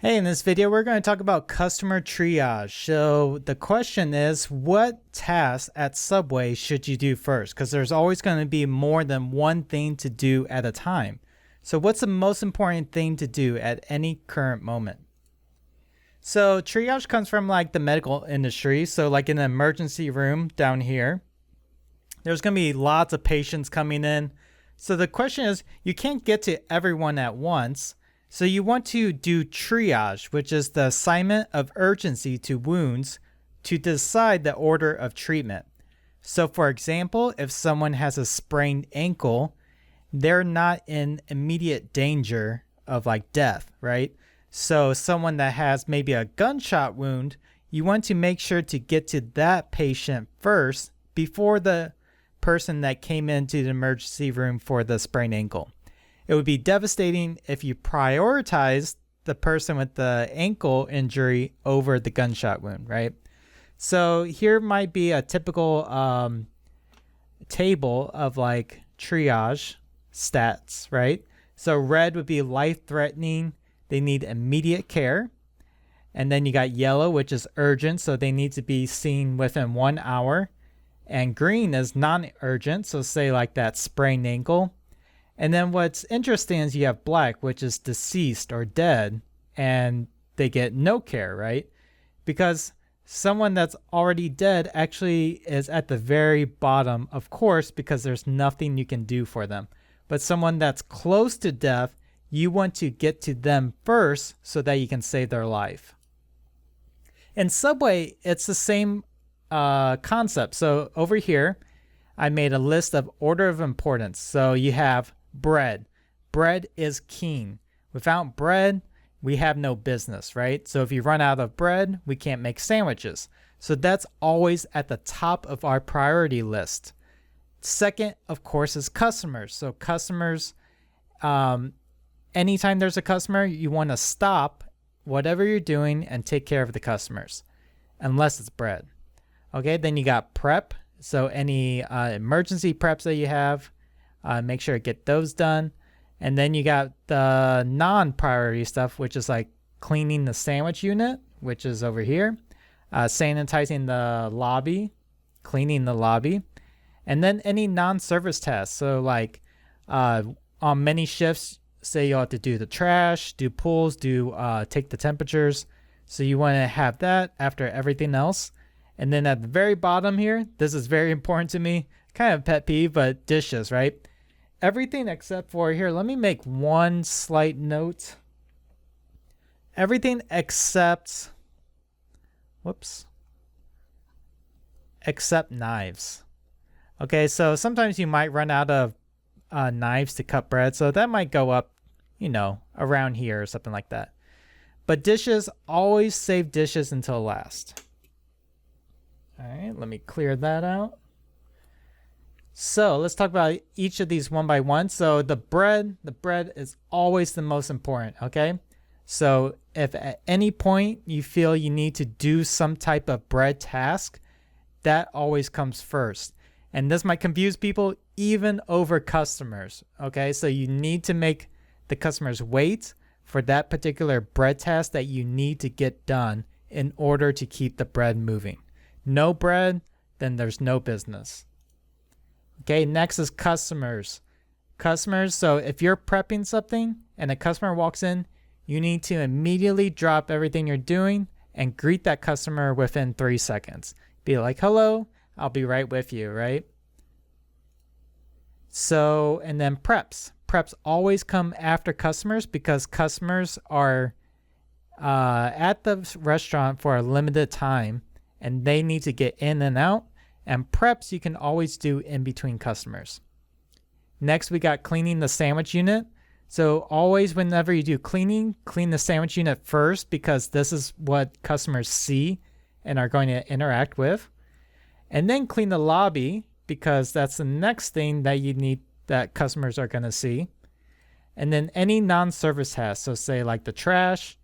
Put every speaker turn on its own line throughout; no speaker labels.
Hey, in this video, we're going to talk about customer triage. So the question is, what tasks at Subway should you do first? Because there's always going to be more than one thing to do at a time. So what's the most important thing to do at any current moment? So triage comes from like the medical industry. So like in an emergency room down here, there's going to be lots of patients coming in. So the question is, you can't get to everyone at once. So you want to do triage, which is the assignment of urgency to wounds to decide the order of treatment. So for example, if someone has a sprained ankle, they're not in immediate danger of like death, right? So someone that has maybe a gunshot wound, you want to make sure to get to that patient first before the person that came into the emergency room for the sprained ankle. It would be devastating if you prioritize the person with the ankle injury over the gunshot wound, right? So here might be a typical table of like triage stats, right? So red would be life-threatening. They need immediate care. And then you got yellow, which is urgent. So they need to be seen within 1 hour. And green is non-urgent. So say like that sprained ankle. And then what's interesting is you have black, which is deceased or dead, and they get no care, right? Because someone that's already dead actually is at the very bottom, of course, because there's nothing you can do for them. But someone that's close to death, you want to get to them first so that you can save their life. In Subway, it's the same concept. So over here, I made a list of order of importance. So you have bread. Bread is king. Without bread, we have no business, right? So if you run out of bread, we can't make sandwiches. So that's always at the top of our priority list. Second, of course, is customers. So customers, anytime there's a customer, you want to stop whatever you're doing and take care of the customers, unless it's bread. Okay, then you got prep. So any emergency preps that you have, make sure to get those done. And then you got the non-priority stuff, which is like cleaning the sandwich unit, which is over here, sanitizing the lobby, cleaning the lobby, and then any non-service tasks. So like on many shifts, say you have to do the trash, do pulls, take the temperatures. So you want to have that after everything else. And then at the very bottom here, this is very important to me, kind of pet peeve, but dishes, right? Everything except for here, let me make one slight note. Everything except knives. Okay, so sometimes you might run out of knives to cut bread, so that might go up, around here or something like that. But dishes, always save dishes until last. All right, let me clear that out. So let's talk about each of these one by one. So the bread is always the most important, okay? So if at any point you feel you need to do some type of bread task, that always comes first. And this might confuse people even over customers, okay? So you need to make the customers wait for that particular bread task that you need to get done in order to keep the bread moving. No bread, then there's no business. Okay, next is customers. Customers, so if you're prepping something and a customer walks in, you need to immediately drop everything you're doing and greet that customer within 3 seconds. Be like, hello, I'll be right with you, right? So, and then preps. Preps always come after customers because customers are at the restaurant for a limited time and they need to get in and out. And preps you can always do in between customers. Next, we got cleaning the sandwich unit. So always whenever you do cleaning, clean the sandwich unit first because this is what customers see and are going to interact with. And then clean the lobby because that's the next thing that you need that customers are going to see. And then any non-service tasks, so say like the trash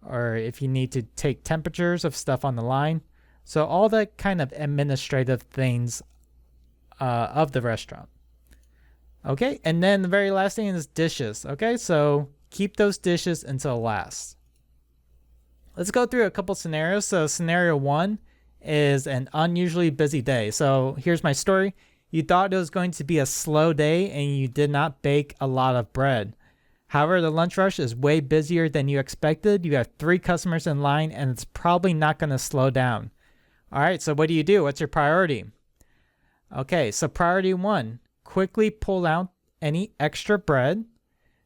or if you need to take temperatures of stuff on the line. So all the kind of administrative things of the restaurant. Okay, and then the very last thing is dishes. Okay, so keep those dishes until last. Let's go through a couple scenarios. So scenario one is an unusually busy day. So here's my story. You thought it was going to be a slow day and you did not bake a lot of bread. However, the lunch rush is way busier than you expected. You have 3 customers in line and it's probably not going to slow down. All right, so what do? What's your priority? Okay, so priority 1, quickly pull out any extra bread.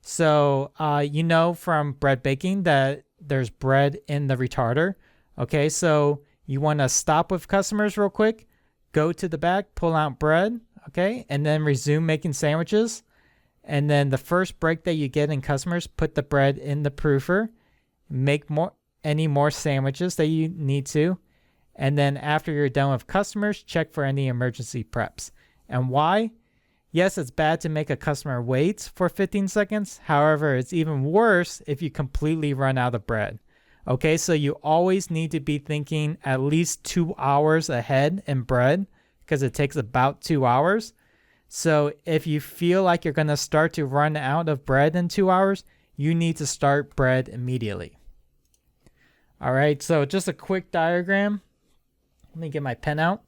So you know from bread baking that there's bread in the retarder. Okay, so you want to stop with customers real quick, go to the back, pull out bread, okay, and then resume making sandwiches. And then the first break that you get in customers, put the bread in the proofer, make any more sandwiches that you need to. And then after you're done with customers, check for any emergency preps. And why? Yes, it's bad to make a customer wait for 15 seconds. However, it's even worse if you completely run out of bread. Okay, so you always need to be thinking at least 2 hours ahead in bread because it takes about 2 hours. So if you feel like you're going to start to run out of bread in 2 hours, you need to start bread immediately. All right, so just a quick diagram. Let me get my pen out.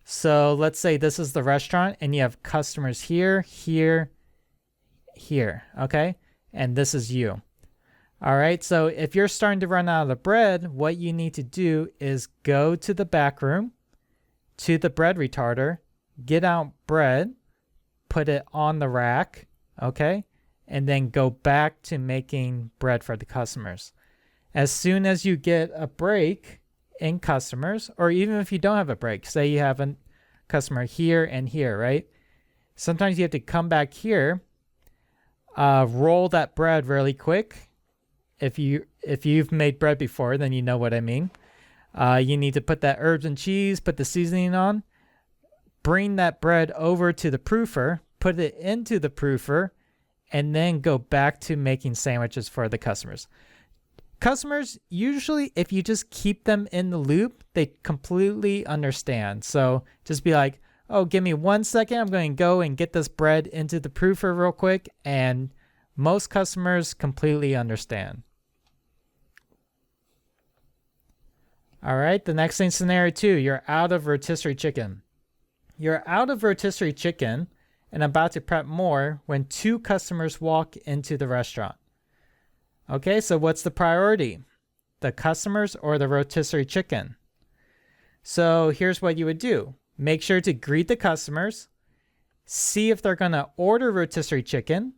So let's say this is the restaurant and you have customers here, here, here, okay? And this is you. All right, so if you're starting to run out of bread, what you need to do is go to the back room, to the bread retarder, get out bread, put it on the rack, okay? And then go back to making bread for the customers. As soon as you get a break in customers, or even if you don't have a break, say you have a customer here and here, right? Sometimes you have to come back here, roll that bread really quick. If you've made bread before, then you know what I mean. You need to put that herbs and cheese, put the seasoning on, bring that bread over to the proofer, put it into the proofer, and then go back to making sandwiches for the customers. Customers, usually if you just keep them in the loop, they completely understand. So just be like, oh, give me 1 second. I'm going to go and get this bread into the proofer real quick. And most customers completely understand. All right, the next thing, scenario 2, you're out of rotisserie chicken. You're out of rotisserie chicken and about to prep more when 2 customers walk into the restaurant. Okay, so what's the priority? The customers or the rotisserie chicken? So here's what you would do. Make sure to greet the customers, see if they're going to order rotisserie chicken.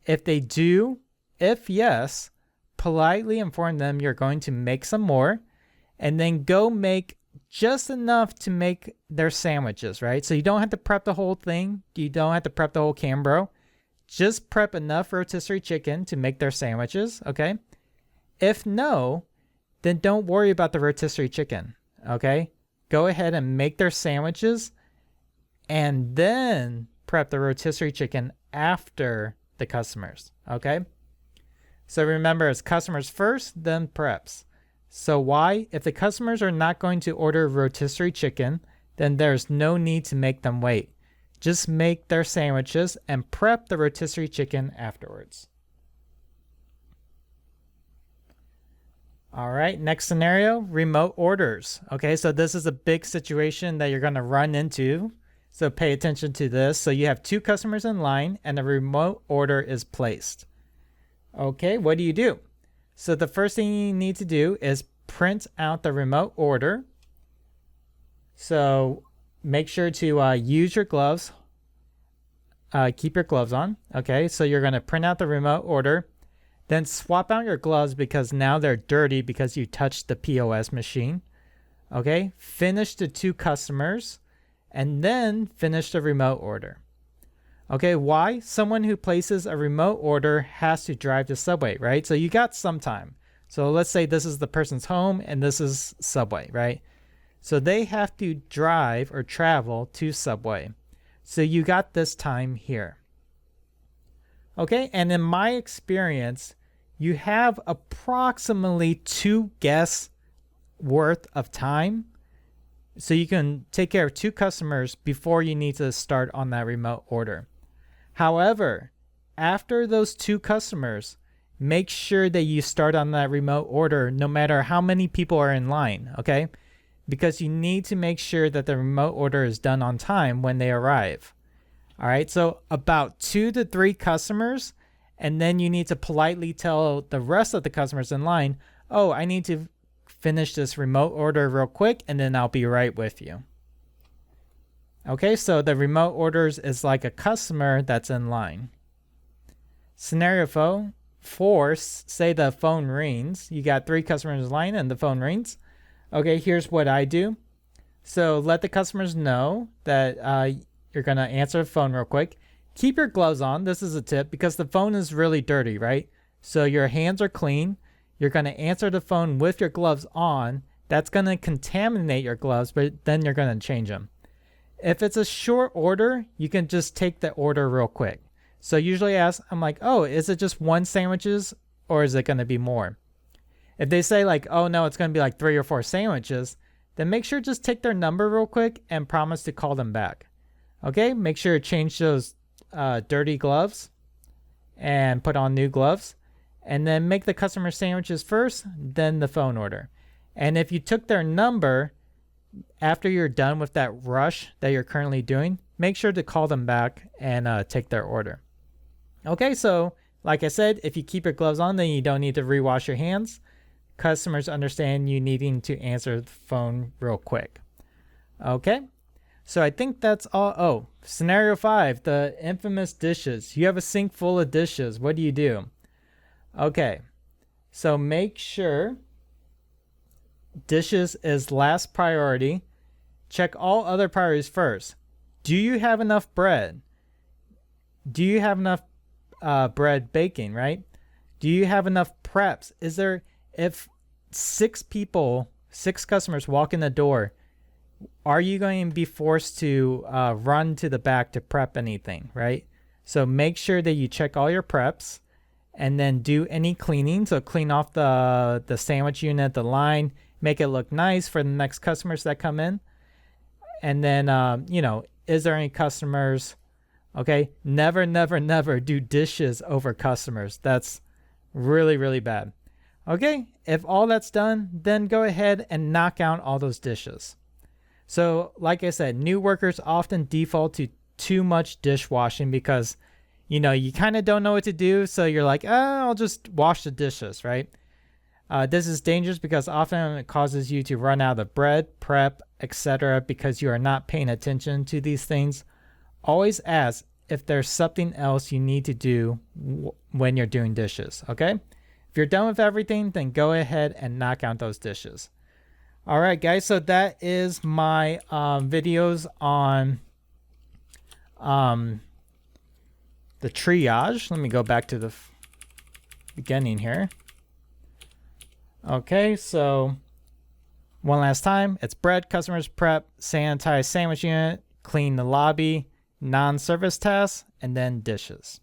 If they do, if yes, politely inform them you're going to make some more, and then go make just enough to make their sandwiches, right? So you don't have to prep the whole thing. You don't have to prep the whole Cambro. Just prep enough rotisserie chicken to make their sandwiches, okay? If no, then don't worry about the rotisserie chicken, okay? Go ahead and make their sandwiches and then prep the rotisserie chicken after the customers, okay? So remember, it's customers first, then preps. So why? If the customers are not going to order rotisserie chicken, then there's no need to make them wait. Just make their sandwiches and prep the rotisserie chicken afterwards. All right, next scenario, remote orders. Okay, so this is a big situation that you're going to run into. So pay attention to this. So you have 2 customers in line and a remote order is placed. Okay, what do? So the first thing you need to do is print out the remote order. So make sure to use your gloves. Keep your gloves on. Okay, so you're going to print out the remote order. Then swap out your gloves because now they're dirty because you touched the POS machine. Okay, finish the 2 customers and then finish the remote order. Okay, why? Someone who places a remote order has to drive to Subway, right? So you got some time. So let's say this is the person's home and this is Subway, right? So they have to drive or travel to Subway. So you got this time here. Okay, and in my experience, you have approximately 2 guests worth of time. So you can take care of 2 customers before you need to start on that remote order. However, after those 2 customers, make sure that you start on that remote order no matter how many people are in line, okay? Because you need to make sure that the remote order is done on time when they arrive. All right, so about 2 to 3 customers, and then you need to politely tell the rest of the customers in line, oh, I need to finish this remote order real quick, and then I'll be right with you. Okay, so the remote orders is like a customer that's in line. Scenario 4, say the phone rings. You got 3 customers in line and the phone rings. Okay, here's what I do. So let the customers know that you're going to answer the phone real quick. Keep your gloves on. This is a tip because the phone is really dirty, right? So your hands are clean. You're going to answer the phone with your gloves on. That's going to contaminate your gloves, but then you're going to change them. If it's a short order, you can just take the order real quick. So usually I'm like, oh, is it just 1 sandwiches or is it going to be more? If they say like, oh no, it's going to be like 3 or 4 sandwiches, then make sure just take their number real quick and promise to call them back. Okay, make sure to change those dirty gloves and put on new gloves. And then make the customer sandwiches first, then the phone order. And if you took their number after you're done with that rush that you're currently doing, make sure to call them back and take their order. Okay, so like I said, if you keep your gloves on, then you don't need to rewash your hands. Customers understand you needing to answer the phone real quick. Okay, so I think that's all. Oh, scenario 5, the infamous dishes. You have a sink full of dishes. What do you do? Okay, so make sure dishes is last priority. Check all other priorities first. Do you have enough bread? Do you have enough bread baking, right? Do you have enough preps? If 6 customers walk in the door, are you going to be forced to run to the back to prep anything, right? So make sure that you check all your preps and then do any cleaning. So clean off the sandwich unit, the line, make it look nice for the next customers that come in. And then, is there any customers? Okay, never do dishes over customers. That's really, really bad. Okay, if all that's done, then go ahead and knock out all those dishes. So like I said, new workers often default to too much dishwashing because, you kind of don't know what to do. So you're like, I'll just wash the dishes, right? This is dangerous because often it causes you to run out of bread, prep, etc. because you are not paying attention to these things. Always ask if there's something else you need to do when you're doing dishes, okay? If you're done with everything, then go ahead and knock out those dishes. All right, guys, so that is my videos on the triage. Let me go back to the beginning here. Okay, so one last time. It's bread, customers prep, sanitize sandwich unit, clean the lobby, non-service tasks, and then dishes.